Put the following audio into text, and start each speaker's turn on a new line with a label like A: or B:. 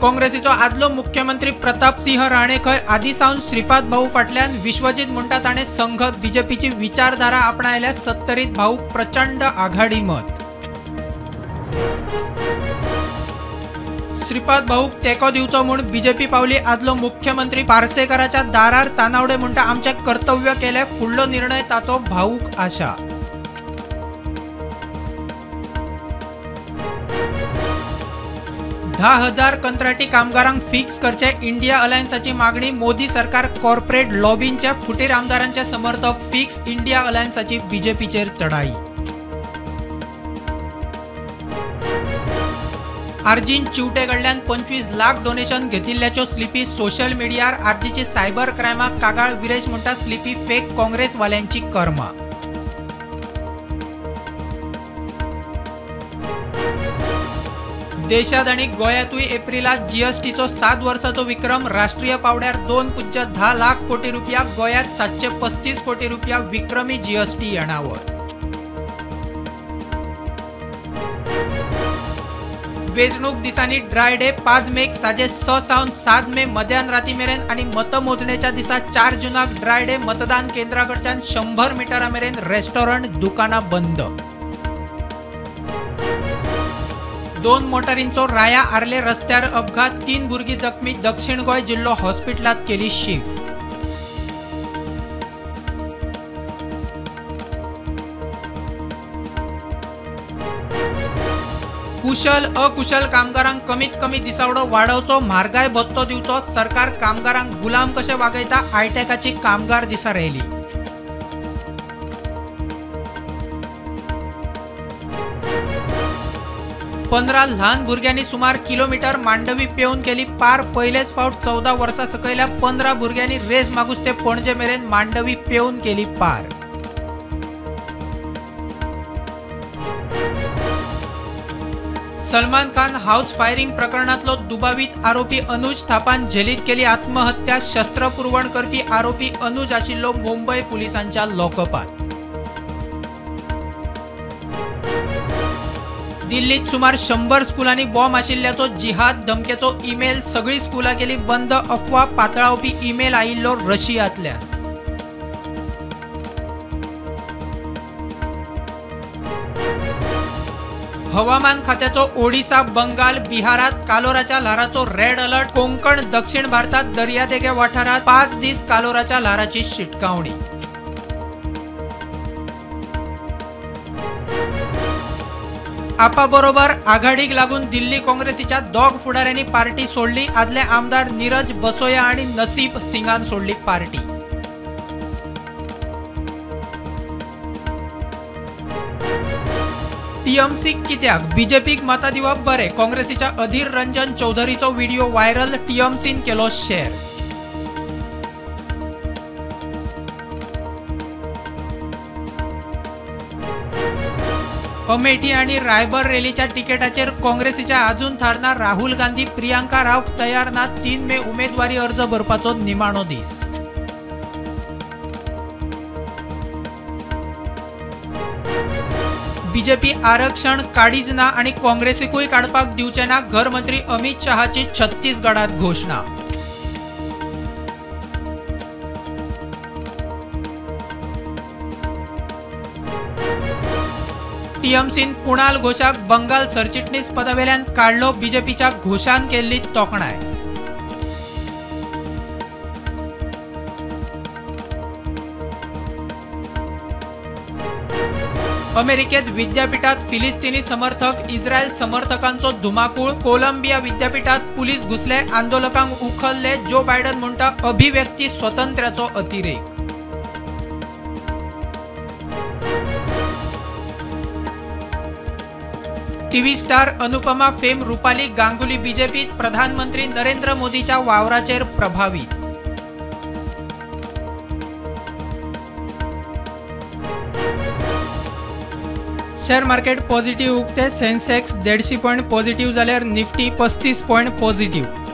A: काँग्रेसीचो आदलो मुख्यमंत्री प्रताप सिंह राणे खंय आदी सावन श्रीपाद भाऊ फाटल्यान विश्वजीत म्हणटा ताणे संघ बीजेपीची विचारधारा आपणायल्या सत्तरीत भाऊक प्रचंड आघाडी मत। श्रीपाद भाऊक तेको दिवचो म्हूण बीजेपी पावली आदलो मुख्यमंत्री पार्सेकराच्या दारार तानावडे म्हणटा आमचे कर्तव्य केले, फुडलो निर्णय ताचो भाऊक आशा। दहा 10,000 कंत्राटी कामगारांक फिक्स करचे इंडिया अलायन्साची मागणी। मोदी सरकार कॉर्पोरेट लॉबींच्या फुटीर आमदारांचे समर्थक फिक्स इंडिया अलायन्साची बीजेपीचेर चढाई। आर्जीन चिवटे कडल्यान 25 लाख डोनेशन घेतिल्ल्याच्यो स्लिपी सोशल मीडियार। आर्जीची सायबर क्रायमाक कागाळ। विरेश म्हणटा स्लिपी फेक काँग्रेसवाल्यांची कर्मा। देशात आणि गोंयातूय एप्रिलात जीएसटीचो 7 वर्साचो विक्रम। राष्ट्रीय पावड्यार 2.10 लाख कोटी रुपया, गोंयात 735 कोटी रुपया विक्रमी जीएसटी येणावळ। वेंचणूक दिसांनी ड्राय डे 5 मेक सांजे 6 सावन 7 मे मध्यान राती मेरेन आणि मतमोजणेच्या दिसा 4 जूनाक ड्राय डे। मतदान केंद्राकडच्यान 100 मिटरा मेरेन रेस्टॉरंट दुकानां बंद। 2 मोटारींचो राया आर्ले रस्त्यार अपघात, 3 भुरगीं जखमी। दक्षिण गोंय जिल्लो हॉस्पिटलात केली शिफ्ट। कुशल अकुशल कामगारांक कमीत कमी दिसावडो वाडोवचो, म्हारगाय भत्तो दिवचो। सरकार कामगारांक गुलाम कशे वागयता, आयटेकाची कामगार दिसा रॅली। पंदरा ल्हान भुरग्यांनी सुमार किलोमीटर मांडवी पेंवन केली पार। पयलेच फावट 14 वर्सां सकयल्या 15 भुरग्यांनी रेस मागूस ते पणजे मेरेन मांडवी पेंवन केली पार। सलमान खान हाऊस फायरिंग प्रकरणातलो दुबावीत आरोपी अनुज थापान जेलीत केली आत्महत्या। शस्त्र पुरवण करपी आरोपी अनुज आशिल्लो मुंबई पुलिसांच्या लॉकअपात। दिल्लीत सुमार 100 स्कुलांनी बॉम्ब आशिल्ल्याचो जिहाद धमकेचो ईमेल। सगळी स्कुलां केली बंद, अफवा पातळावपी ईमेल आयिल्लो रशियातल्यान। हवामान खात्याचो ओडिशा, बंगाल, बिहारात कालोराच्या ल्हाराचो रेड अलर्ट। कोंकण, दक्षिण भारतात दर्यादेगे वाठारात 5 दीस कालोराच्या ल्हाराची शिटकावणी। आपा बरोबर आघाडीक लागून दिल्ली काँग्रेसीच्या 2 फुडाऱ्यांनी पार्टी सोडली। आदले आमदार नीरज बसोया आणि नसीब सिंगान सोडली पार्टी। टीएमसी कित्याक बीजेपीक मतां दिवप बरे, काँग्रेसीच्या अधीर रंजन चौधरीचो व्हिडिओ व्हायरल। टीएमसीन केलो शेअर। अमेठी आणि रायबर रॅलीच्या तिकेटाचेर काँग्रेसीच्या अजून थारना राहुल गांधी। प्रियांका रावक तयार ना। 3 मे उमेदवारी अर्ज भरपाचो निमाणो दीस। बीजेपी आरक्षण काडीच ना आणि काँग्रेसीकूय काडपाक दिवचे ना। गृहमंत्री अमित शहाची छत्तीसगडात घोषणा। टीएमसीन कुणाल घोषाक बंगाल सरचिटणीस पदावेल्यान काढलो। बीजेपीच्या घोषान केल्ली तोखणाय। अमेरिकेत विद्यापीठात फिलिस्तीनी समर्थक इस्रायल समर्थकांचो धुमाकूळ। कोलंबिया विद्यापीठात पुलीस घुसले, आंदोलकांक उखलले। जो बायडन म्हणटा अभिव्यक्ती स्वातंत्र्याचो अतिरेक। TV star Anupama fame Rupali Ganguly बीजेपीत। प्रधानमंत्री नरेंद्र मोदीच्या वावराचेर प्रभावित। शेअर मार्केट पॉझिटिव्ह उक्ते। सेन्सेक्स 150 पॉइंट पॉझिटिव्ह जाल्यार निफ्टी 35 पॉइंट पॉझिटिव्ह।